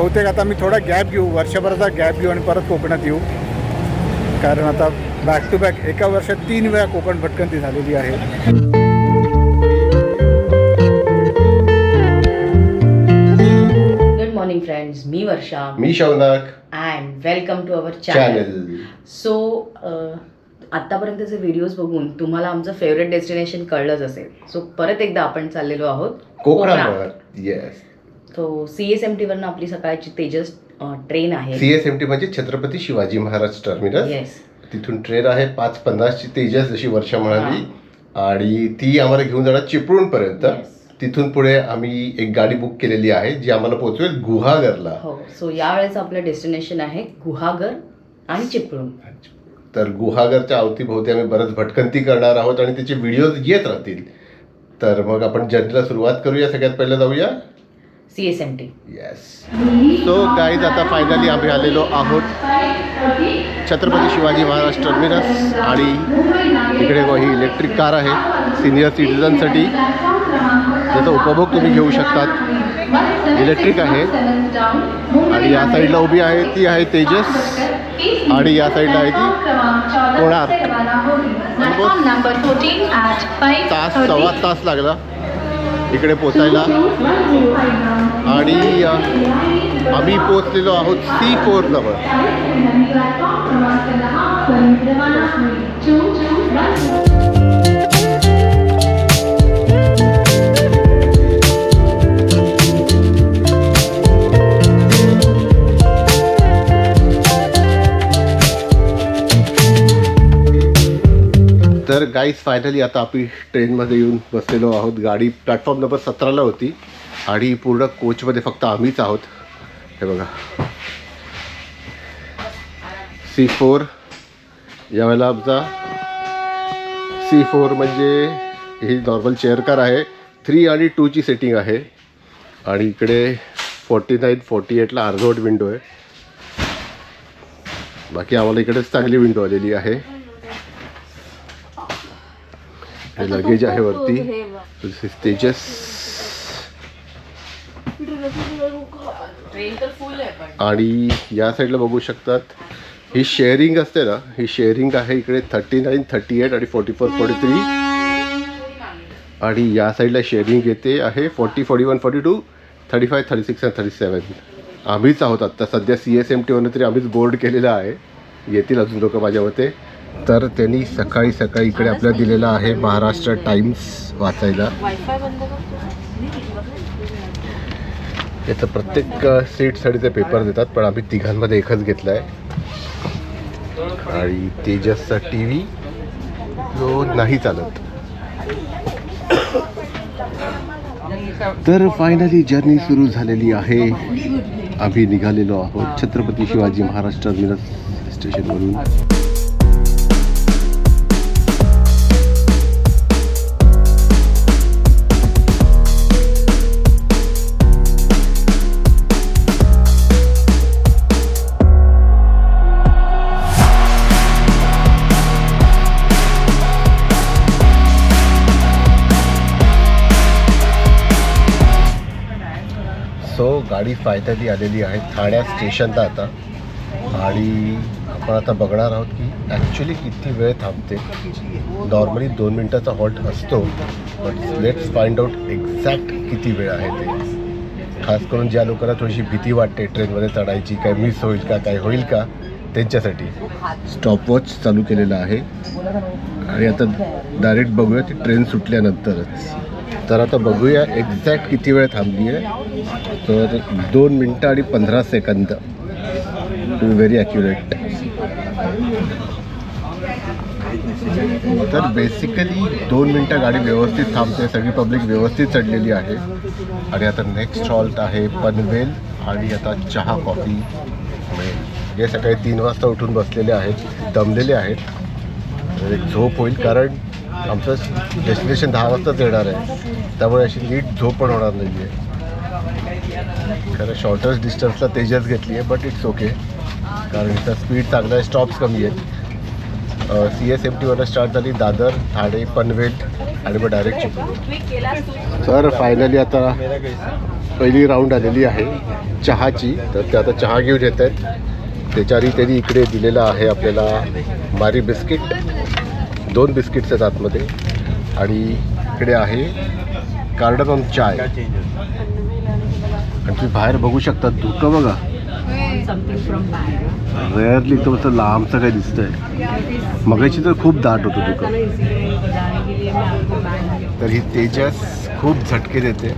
बहुतेक आता मी थोडा गॅप घेऊ, वर्षभराचा गॅप घेऊ आणि परत कोकणात येऊ, कारण आता बॅक टू बॅक एका वर्षात 3 वेळा कोकण भटकंती झालेली आहे. गुड मॉर्निंग फ्रेंड्स, मी वर्षा, मी Shaunak and welcome to our channel. So आतापर्यंतचे व्हिडिओज बघून तुम्हाला आमचं फेवरेट डेस्टिनेशन कळलंच असेल. सो परत एकदा आपण चाललेलो आहोत कोकणावर. येस. तो CSMT वरनं आपली सकाळची तेजस ट्रेन आहे. CSMT म्हणजे छत्रपती शिवाजी महाराज टर्मिनस. येस. तिथून ट्रेन आहे 5:50 ची तेजस, जशी वर्षा म्हणाली, आणि ती आम्हाला घेऊन जाणार चिपळूण पर्यंत. तिथून पुढे आम्ही एक गाडी बुक केलेली आहे जी आम्हाला पोहोचवेल गुहागरला. हो. सो यावेळेचं आपलं डेस्टिनेशन आहे गुहागर आणि चिपळूण. तर गुहागरच्या अवतीभोवती आम्ही बरंच भटकंती करणार आहोत आणि त्याचे व्हिडिओज येत राहतील. तर मग आपण जर्नीला सुरुवात करूया. सगळ्यात पहिलं जाऊया CSMT. येस. सो गाईज, आता फायनली आम्ही आलेलो आहोत छत्रपती शिवाजी महाराज टर्मिनस. आणि इकडे ही इलेक्ट्रिक कार आहे सिनियर सिटीजनसाठी, त्याचा उपभोग तुम्ही घेऊ शकतात. इलेक्ट्रिक आहे. आणि या साईडला उभी आहे ती आहे तेजस, आणि या साईडला आहे ती कोणार्क. सव्वा तास लागला इकडे पोचायला. आणि आम्ही पोचलेलो आहोत C4 जवळ. तर गाईज, फायनली आता आपण ट्रेनमध्ये येऊन बसलेलो आहोत. गाडी प्लॅटफॉर्म नंबर 17ला होती आणि पूर्ण कोचमध्ये फक्त आम्हीच आहोत. हे बघा, C4. यावेळेला आमचा C4 म्हणजे ही नॉर्मल चेअर कार आहे. 3 आणि 2 ची सेटिंग आहे. आणि इकडे 49, 48ला अर्धवट विंडो आहे. बाकी आम्हाला इकडेच चांगली विंडो आलेली आहे. हे लगेज आहे वरती. तेजस. आणि या साईडला बघू शकतात, ही शेअरिंग असते ना, ही शेअरिंग आहे. इकडे 39, 38 आणि 44, 43. आणि या साईडला शेअरिंग येते आहे 40, 41, 42, 35, 36 आणि 37. आम्हीच आहोत आत्ता सध्या CSMT वरनं तरी आम्हीच बोर्ड केलेला आहे. येतील अजून लोक माझ्या मते. तर त्यांनी सकाळी सकाळी इकडे आपल्याला दिलेला आहे महाराष्ट्र टाइम्स वाचायला. याचं प्रत्येक सीटसाठी ते पेपर देतात, पण आम्ही तिघांमध्ये एकच घेतला आहे. आणि तेजसचा TV जो नाही चालत. तर फायनली जर्नी सुरू झालेली आहे. आम्ही निघालेलो आहोत छत्रपती शिवाजी महाराज टर्मिनस स्टेशनवरून. सो गाडी फायनली आलेली आहे ठाण्या स्टेशनला आता. आणि आपण आता बघणार आहोत की ॲक्च्युली किती वेळ थांबते. नॉर्मली 2 मिनटाचा हॉल्ट असतो, but let's find out exact किती वेळ आहे ते. खास करून ज्या लोकांना थोडीशी भीती वाटते ट्रेनमध्ये चढायची, काय मिस होईल का, काय होईल का, त्यांच्यासाठी स्टॉपवॉच चालू केलेला आहे. आणि आता डायरेक्ट बघूया ती ट्रेन सुटल्यानंतरच. तर आता बघूया एक्झॅक्ट किती वेळ थांबली आहे. तर 2 मिनटं आणि 15 सेकंद. Too very accurate. तर बेसिकली 2 मिनटं गाडी व्यवस्थित थांबते. सगळी पब्लिक व्यवस्थित चढलेली आहे. आणि आता नेक्स्ट हॉल्ट आहे पनवेल. आणि आता चहा कॉफी मिळेल. हे सकाळी 3 वाजता उठून बसलेले आहेत, दमलेले आहेत. एक झोप होईल, कारण आमचं डेस्टिनेशन 10 वाजताच येणार आहे. त्यामुळे अशी नीट झोप पण होणार नाही आहे. खरं शॉर्टेस्ट डिस्टन्सला तेजस घेतली आहे, बट इट्स ओके, कारण इथं स्पीड चांगलं आहे, स्टॉप्स कमी आहेत. CSMT वरनं स्टार्ट झाली, दादर, ठाणे, पनवेल आणि मग डायरेक्ट चिपळूण. तर फायनली आता पहिली राऊंड आलेली आहे चहाची. तर ते आता चहा घेऊन येत आहेत. त्याच्याआधी त्यांनी इकडे दिलेलं आहे आपल्याला मारी बिस्किट. 2 बिस्किट्स आहेत आतमध्ये. आणि इकडे आहे कार्डमम चाय. आणि तुम्ही बाहेर बघू शकता धुकं बघा. रेअरली तर मस्त लांबचं काही दिसतंय. मगाशी तर खूप दाट होतं धुकं. तर ही तेजस खूप झटके देते.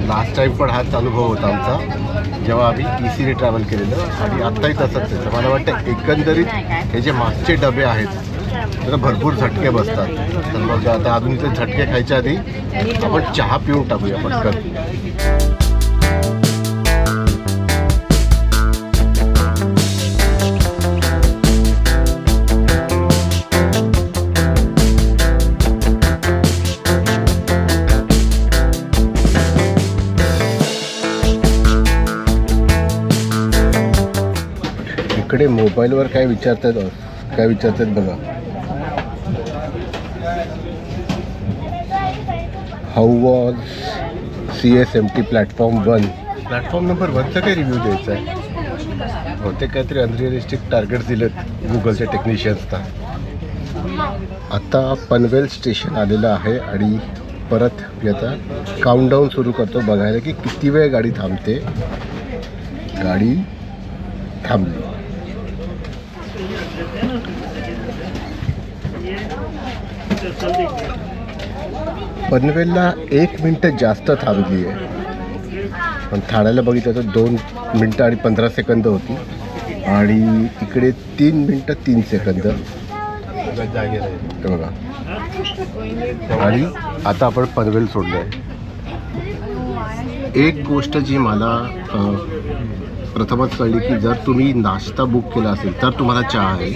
लास्ट टाईम पण हाच अनुभव होता आमचा जेव्हा आम्ही ECने ट्रॅव्हल केलेलं. आणि आत्ताही तसंच आहे. तर मला वाटतं एकंदरीत हे जे मागचे डबे आहेत तर भरपूर झटके बसतात. तर मग आता अजून ते झटके खायच्या आधी आपण चहा पिऊन टाकूया पटकन. इकडे मोबाईलवर काय विचारतात बघा. How was CSMT platform 1. Platform number 1चा काय रिव्ह्यू द्यायचा आहे. होते काहीतरी अनरिअलिस्टिक टार्गेट दिलेत गुगलच्या टेक्निशियन्सना. आता पनवेल स्टेशन आलेलं आहे आणि परत मी आता काउंटडाऊन सुरू करतो बघायला की किती वेळ गाडी थांबते. गाडी थांबली. पनवेलला 1 मिनिट जास्त थांबली आहे. पण ठाण्याला बघितलं तर 2 मिनटं आणि 15 सेकंद होती. आणि इकडे 3 मिनटं 3 सेकंद बघा. आणि आता आपण पनवेल सोडलं आहे. एक गोष्ट जी मला प्रथमच कळली की जर तुम्ही नाश्ता बुक केला असेल तर तुम्हाला चहा आहे.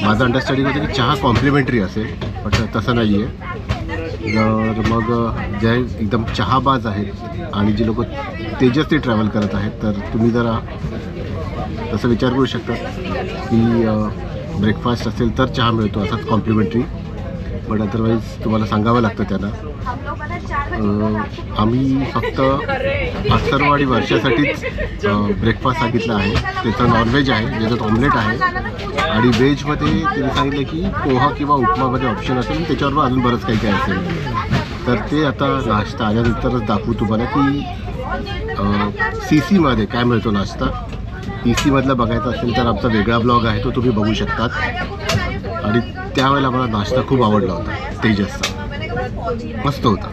माझं अंडरस्टँडिंग होतं की चहा कॉम्प्लिमेंटरी असेल, पण तसं नाही आहे. तर मग जे एकदम चहाबाज आहेत आणि जे लोक तेजसने ट्रॅव्हल करत आहेत तर तुम्ही जरा तसं विचार करू शकता की ब्रेकफास्ट असेल तर चहा मिळतो असाच कॉम्प्लिमेंटरी. बट अदरवाईज तुम्हाला सांगावं लागतं त्यांना. आम्ही फक्त अथर्वाडी वर्षासाठीच ब्रेकफास्ट सांगितला आहे. त्याचं नॉनव्हेज आहे, ज्याच्यात ऑमलेट आहे. आणि व्हेजमध्ये त्यांनी सांगितलं की पोहा किंवा उपमामध्ये ऑप्शन असेल, त्याच्यावर अजून बरंच काही काही असेल. तर ते आता नाश्ता आल्यानंतरच दाखवू तुम्हाला की CCमध्ये काय मिळतो नाश्ता. ECमधला बघायचा असेल तर आमचा वेगळा ब्लॉग आहे, तो तुम्ही बघू शकतात. आणि त्यावेळेला मला नाश्ता खूप आवडला होता तेजसचा. मस्त होता.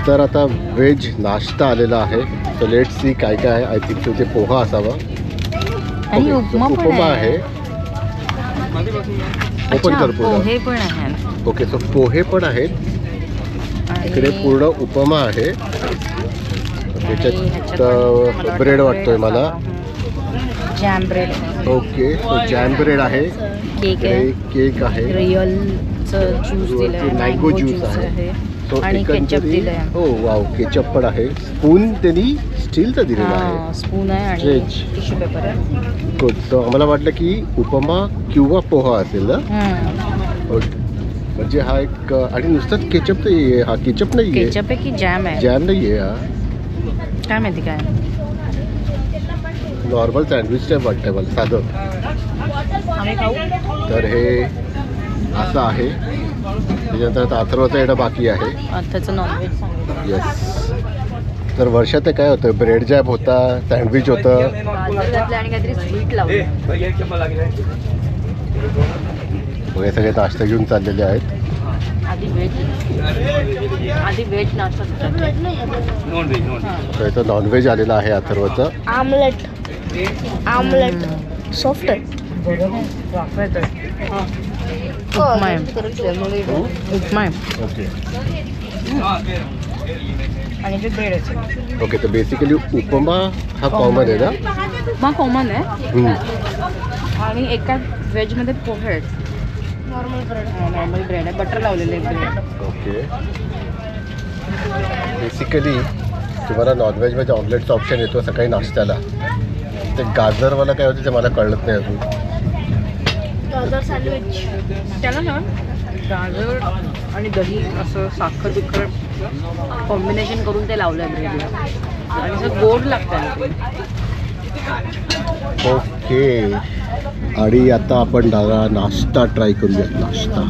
तर आता व्हेज नाश्ता आलेला आहे. सो लेट सी काय काय आहे. आय थिंक ते पोहा असावा. आणि उपमा आहे. ओपन कर पूर्ण. पोहे पण आहेत. ओके, सो पोहे पण आहेत. इकडे पूर्ण उपमा आहे. त्याच्यात ब्रेड वाटतोय मला. Jam bread. Okay, so jam bread आहे. केक आहे. रिअलचं ज्यूस दिलंय. मँगो ज्यूस आहे. आणि केचप दिलंय. हो वाव, केचप पण आहे. स्पून त्यांनी स्टीलचा दिलेला आहे. स्पून आहे आणि टिश्यू पेपर आहे. गुड. सो आम्हाला वाटलं की उपमा किंवा पोहा असेल ना. म्हणजे हा एक. आणि नुसतंच केचप तर हा केचप नाही आहे. केचप आहे की जॅम आहे. जॅम नाही आहे हा. काय माहिती काय. नॉर्मल सँडविच टाईप वाटतंय मला, साधं. तर हे असं आहे. त्याच्यानंतर अथर्वचा येणं बाकी आहे. त्याचं नॉनव्हेज सांगितलं. येस. तर वर्षात काय होतं, ब्रेड जॅम होता, सँडविच होतं आणि काहीतरी स्वीट लावलं. हे सगळे नाश्ता घेऊन चाललेले आहेत. आधी व्हेज नाश्ता. तर इथं नॉनव्हेज आलेलं आहे अथर्वचं. आमलेट सॉफ्ट आहे. उपमा आहे. उपमा आहे. ओके आणि ते ब्रेड आहे. ओके. तर बेसिकली उपमा हा कॉमन आहे ना. उपमा कॉमन आहे. आणि एका व्हेजमध्ये पोहे आहेत. नॉर्मल ब्रेड आहे. बटर लावलेले ब्रेड. ओके. बेसिकली तुम्हाला नॉनव्हेजमध्ये ऑमलेटचा ऑप्शन येतो सकाळी नाश्त्याला. ते गाजरवाला काय होतं ते मला कळत नाही अजून. गाजर सँडविच त्याला ना गाजर आणि दही असं साखर बिखर कॉम्बिनेशन करून ते लावलं आहे ब्रेडला आणि असं गोड लागतं. ओके, आणि आता आपण नाश्ता ट्राय करूयात. नाश्ता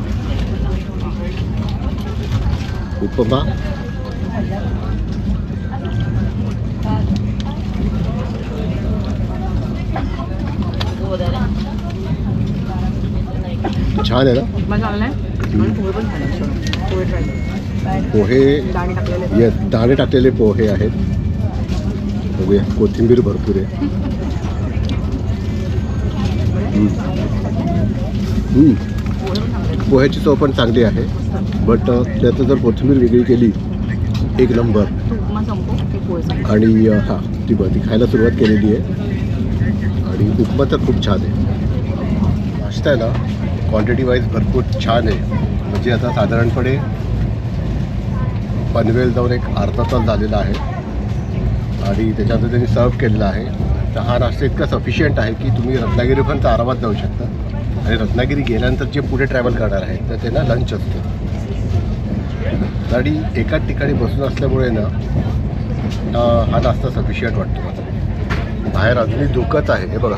उपमा, छान आहे ना. पोहे, दाणे टाकलेले पोहे आहेत. बघूया, कोथिंबीर भरपूर आहे. पोह्याची चव पण चांगली आहे, बट त्याचं जर कोथिंबीर वेगळी केली एक नंबर. आणि हां, ती खायला सुरुवात केलेली आहे. आणि उपमा तर खूप छान आहे. नाश्ता आहे ना क्वांटिटी वाईज भरपूर छान आहे. म्हणजे आता साधारणपणे पनवेल जाऊन एक अर्धा तास झालेला आहे आणि त्याच्यानंतर त्यांनी सर्व केलेला आहे. तर हा नाश्ता इतका सफिशियंट आहे की तुम्ही रत्नागिरीपर्यंत आरामात जाऊ शकता. आणि रत्नागिरी गेल्यानंतर जे पुढे ट्रॅव्हल करणार आहेत तर त्यांना लंच असतो. आणि एकाच ठिकाणी बसून असल्यामुळे ना हा नाश्ता सफिशियंट वाटतो मला. बाहेर अजूनही धुकंच आहे, हे बघा.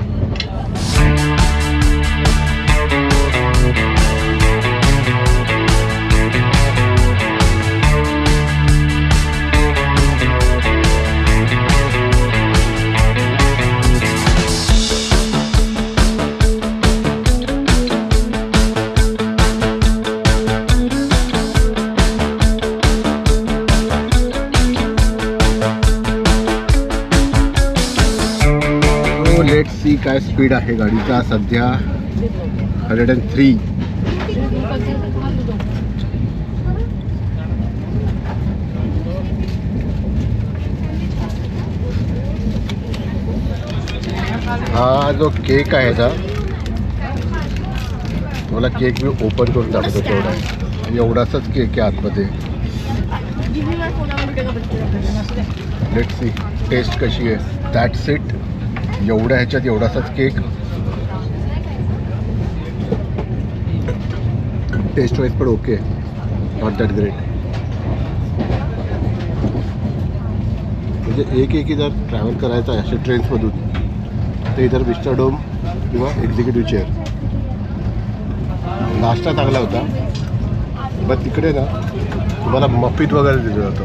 लेट्स सी काय स्पीड आहे गाडीचा. सध्या 103. हा जो केक आहे ना, मला केक मी ओपन करून दाखवतो. तेवढा एवढाच केक आहे आतमध्ये. लेट्स सी टेस्ट कशी आहे. That's it. एवढ्या ह्याच्यात एवढासाच केक. टेस्ट वाईज पण ओके, नॉट दॅट ग्रेट. म्हणजे एक जर ट्रॅव्हल करायचं आहे अशा ट्रेन्समधून तर इतर विस्टाडोम किंवा एक्झिक्युटिव्ह चेअर. नाश्ता चांगला होता, पण तिकडे ना तुम्हाला मफित वगैरे दिलं होतं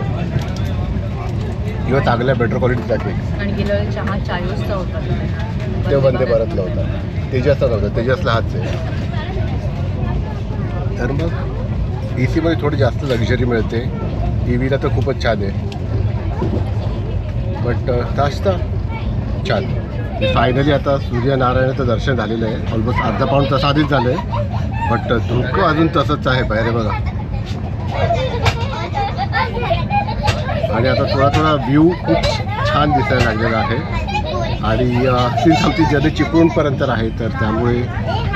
किंवा चांगल्या बेटर क्वालिटीचा केक. आणि गेल्या चहा 40 होता ते वंदे भारतला होता. तेजसला नव्हता, तेजसला हाच आहे. तर मग ए सीमध्ये थोडी जास्त लक्झरी मिळते. ई व्हीला तर खूपच छान आहे, बट नाश्ता छान. फायनली आता सूर्यनारायणाचं दर्शन झालेलं आहे. ऑलमोस्ट अर्धा पाऊण तास आधीच झालं आहे, बट धुकं अजून तसंच आहे बाहेर, आहे बघा. आणि आता थोडा व्ह्यू खूप छान दिसायला लागलेला आहे. आणि सिन्स आमची जर्नी चिपळूणपर्यंत आहे, तर त्यामुळे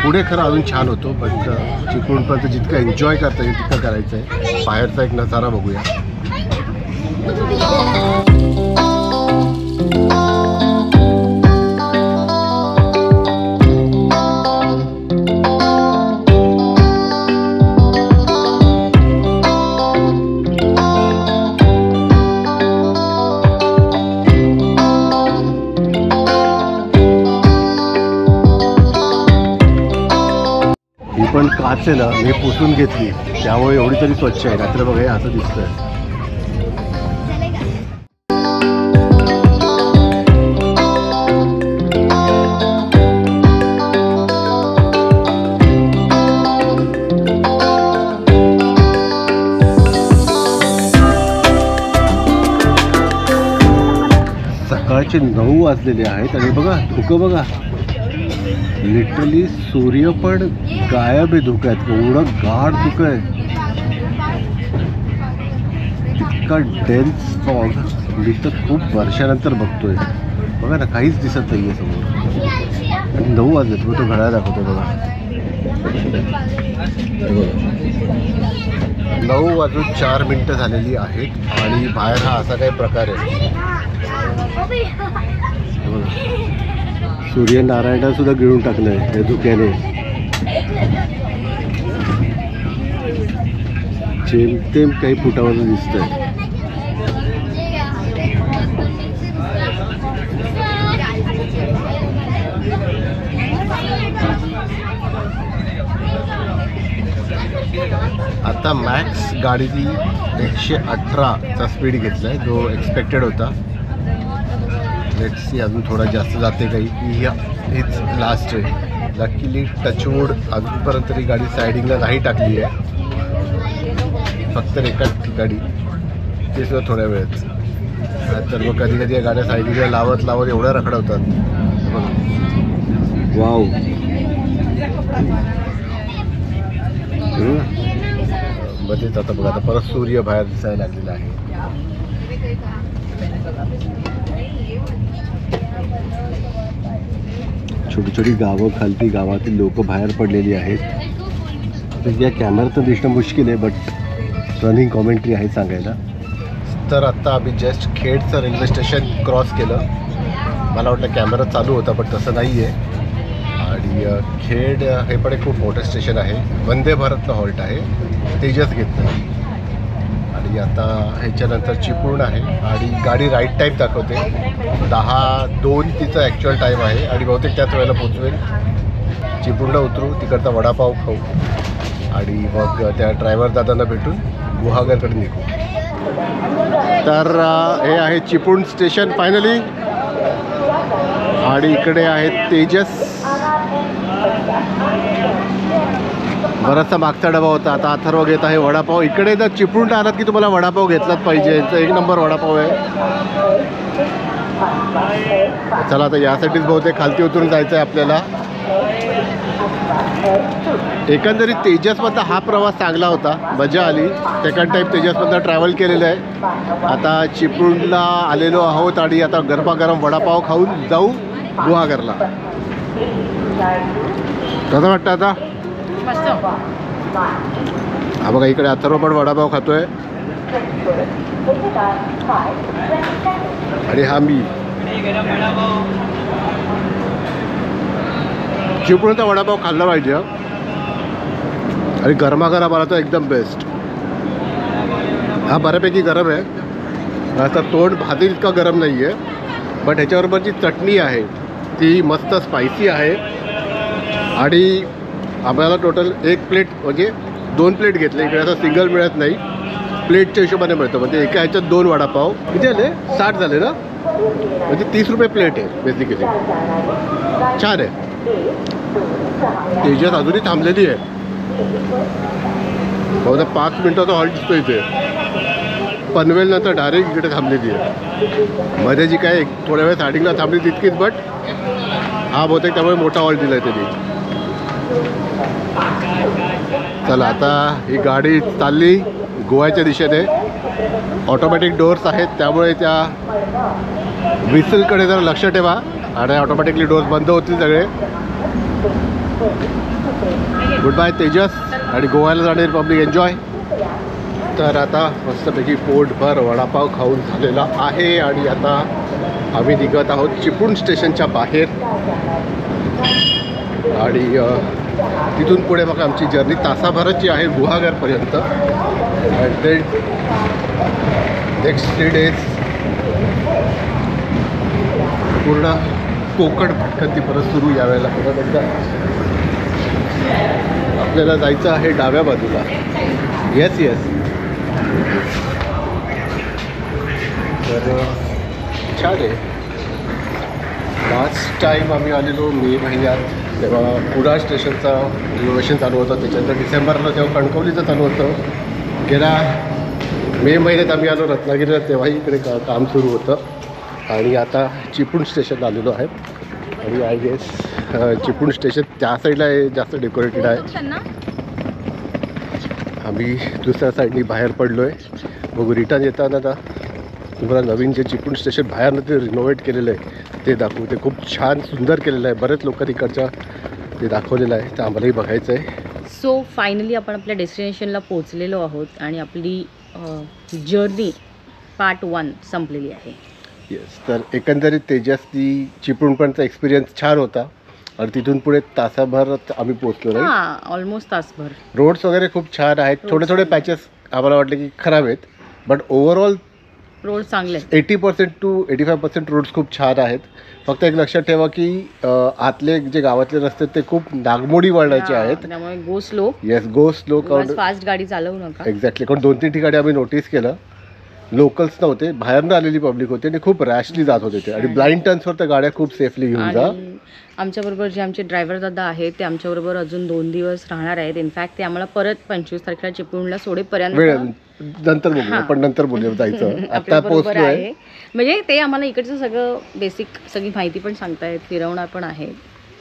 पुढे खरं अजून छान होतो. पण चिपळूणपर्यंत जितकं एन्जॉय करता येईल तितकं करायचं आहे. बाहेरचा एक नजारा बघूया. पण काच आहे ना, मी पुसून घेतली त्यामुळे एवढी तरी स्वच्छ आहे. रात्र बघा असं दिसतंय. सकाळचे 9 वाजलेले आहेत आणि बघा धुकं बघा. लिटरली सूर्य पण गायब आहे धुक्यात. एवढं गाढ धुकं आहे. इतका डेन्स फॉग मी तर खूप वर्षानंतर बघतोय. बघा ना, काहीच दिसत नाही आहे समोर. आणि 9 वाजले. तुम्ही तो घड्याळ दाखवतो बघा. 9:04 झालेली आहेत आणि बाहेर हा असा काही प्रकार आहे. सूर्यनारायणला सुद्धा गिळून टाकलंय या धुक्याने. जेमतेम काही फुटावर दिसतंय. आता मॅक्स गाडीची 118चा स्पीड घेतला आहे जो एक्सपेक्टेड होता. लेट्स सी अजून थोडा जास्त जाते काही की हीच लास्ट आहे. लकीली टचवूड अजूनपर्यंत तरी गाडी सायडिंगला नाही टाकली आहे, फक्त एकाच ठिकाणी, ते सुद्धा थोड्या वेळेत. तर मग कधी कधी या गाड्या सायडिंगला लावत लावत एवढ्या रखडवतात. वाव, मध्येच आता बघा, आता परत सूर्य बाहेर दिसायला लागलेला आहे. छोटी छोटी गावं, खालती गावातील लोक बाहेर पडलेली आहेत. तर या कॅमेऱ्यात दिसणं मुश्किल आहे, बट रनिंग कॉमेंट्री आहे सांगायला. तर आत्ता आम्ही जस्ट खेडचं रेल्वे स्टेशन क्रॉस केलं. मला वाटलं कॅमेरा चालू होता, पण तसं नाही आहे. आणि खेड हे पण एक खूप मोठं स्टेशन आहे. वंदे भारतला हॉल्ट आहे, तेजस घेतलं. आणि आता ह्याच्यानंतर चिपळूण आहे आणि गाडी राईट टाईम दाखवते. 10:02 तिचा ॲक्च्युअल टाईम आहे आणि बहुतेक त्याच वेळेला पोचवेल. चिपळूणला उतरू, तिकडचा वडापाव खाऊ आणि मग त्या ड्रायव्हर दादांना भेटून गुहागरकडे निघू. तर हे आहे चिपळूण स्टेशन फायनली. आणि इकडे आहे तेजस. बराचसा मागचा डबा होता, आता अथर्व घेत आहे वडापाव. इकडे जर चिपळूणला आलात की तुम्हाला वडापाव घेतलाच पाहिजे, यांचा 1 नंबर वडापाव आहे. चला आता यासाठीच बहुतेक खालती उतरून जायचं आहे आपल्याला. एकंदरीत तेजसमधला हा प्रवास चांगला होता, मजा आली. सेकंड टाईम तेजसमधला ट्रॅव्हल केलेलं आहे. आता चिपळूणला आलेलो आहोत आणि आता गरमागरम वडापाव खाऊन जाऊ गुहागरला. कसं वाटतं आता? मस्त. हा बघा, इकडे अथर्व पण वडापाव खातोय आणि हा मी. चिपळूणचा वडापाव खाल्ला पाहिजे आणि गरमागरम आला तर एकदम बेस्ट. हा बऱ्यापैकी गरम आहे, आता तोंड भाजी इतका गरम नाही आहे, बट ह्याच्याबरोबर जी चटणी आहे ती मस्त स्पायसी आहे. आणि आम्हाला टोटल 1 प्लेट म्हणजे 2 प्लेट घेतले. इकडे असं सिंगल मिळत नाही, प्लेटच्या हिशोबाने मिळतं. म्हणजे एका ह्याच्यात 2 वडापाव. किती आले? 60 झाले ना, म्हणजे 30 रुपये प्लेट आहे बेसिकली. छान आहे. तेजस अजूनही थांबलेली आहे, बहुधा 5 मिनटाचा हॉल्ट दिसतो इथे. पनवेलनंतर डायरेक्ट इकडे थांबलेली आहे. मध्ये जी काय थोड्या वेळ स्टार्टिंगला थांबली तितकीच, बट हा बहुतेक त्यामुळे मोठा हॉल्ट दिला आहे त्यांनी. चला आता ही गाडी चालली गोव्याच्या दिशेने. ऑटोमॅटिक डोअर्स आहेत, त्यामुळे त्या व्हिसलकडे जरा लक्ष ठेवा आणि ऑटोमॅटिकली डोअर्स बंद होतील सगळे. गुड बाय तेजस आणि गोव्याला जाणे पब्लिक एन्जॉय. तर आता मस्तपैकी पोटभर वडापाव खाऊन झालेला आहे आणि आता आम्ही निघत आहोत चिपळूण स्टेशनच्या बाहेर. आणि तिथून पुढे मग आमची जर्नी तासाभराची आहे गुहागरपर्यंत. अँड देन नेक्स्ट 3 डेज पूर्ण कोकण भटकंती परत सुरू. यावेळेला परत एकदा आपल्याला जायचं आहे डाव्या बाजूला. Yes yes. तर छान आहे. लास्ट टाईम आम्ही आलेलो मे महिन्यात, तेव्हा कुडाळ स्टेशनचं रिनोव्हेशन चालू होतं. त्याच्यानंतर डिसेंबरला तेव्हा कणकवलीचं चालू होतं. गेल्या मे महिन्यात आम्ही आलो रत्नागिरीला, तेव्हाही इकडे काम सुरू होतं. आणि आता चिपळूण स्टेशनला आलेलो आहे. आणि आय गेस चिपळूण स्टेशन त्या साईडला जास्त डेकोरेटेड आहे. आम्ही दुसऱ्या साईडनी बाहेर पडलो आहे. बघू रिटर्न येताना आता तुम्हाला नवीन जे चिपळूण स्टेशन बाहेरनं ते रिनोव्हेट केलेलं आहे ते दाखवू. ते खूप छान सुंदर केलेलं आहे. बरेच लोक तिकडच्या ते दाखवलेलं आहे, ते आम्हालाही बघायचं आहे. सो फायनली आपण आपल्या डेस्टिनेशनला पोहोचलेलो आहोत आणि आपली जर्नी पार्ट 1 संपलेली आहे. येस, तर एकंदरीत तेजसची चिपळूणपर्यंतचा एक्सपिरियन्स छान होता आणि तिथून पुढे तासाभरात आम्ही पोहोचलो नाही. हां, ऑलमोस्ट तासभर. रोड्स वगैरे खूप छान आहेत. थोडे थोडे पॅचेस आम्हाला वाटले की खराब आहेत, बट ओव्हरऑल रोड चांगले आहेत. 80% to 85% रोड्स खूप छान आहेत. फक्त एक लक्षात ठेवा की आतले जे गावातले रस्ते आहेत ते खूप नागमोडी वळणाचे हां, आहेत. त्यामुळे go slow. Yes, go slow. Fast गाडी चालवू नका. एक्झॅक्टली, कारण 2-3 ठिकाणी आम्ही नोटीस केलं लोकल्स नव्हते, बाहेरनं आलेली पब्लिक होती आणि खूप रॅशली जात होते ते. आणि ब्लाइंड टर्न्सवर तर गाड्या खूप सेफली घेऊन जा. आणि आमच्याबरोबर जे आमचे ड्रायव्हर दादा आहेत ते आमच्याबरोबर अजून 2 दिवस राहणार आहेत. इनफॅक्ट ते आम्हाला परत 25 तारखेला चिपळूणला सोडेपर्यंत वेळ नंतर बोलू, आपण नंतर बोलू जायचं. आता आपल्याबरोबर पोहोचलोय. आहे. म्हणजे ते आम्हाला इकडचं सगळं बेसिक सगळी माहिती पण सांगतायत, फिरवणार पण आहे.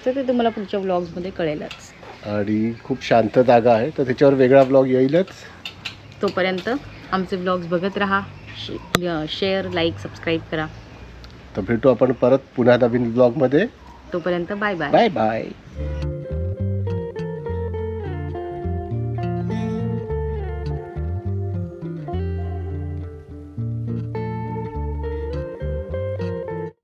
तर ते तुम्हाला पुढच्या व्लॉग्समध्ये कळेलच. आणि खूप शांत जागा आहे, तर त्याच्यावर वेगळा व्लॉग येईलच. तोपर्यंत आमचे व्लॉग्स बघत राहा. शेअर, लाईक, सबस्क्राईब करा. तर भेटू आपण परत पुन्हा नवीन व्लॉगमध्ये. तोपर्यंत बाय बाय. Bye bye.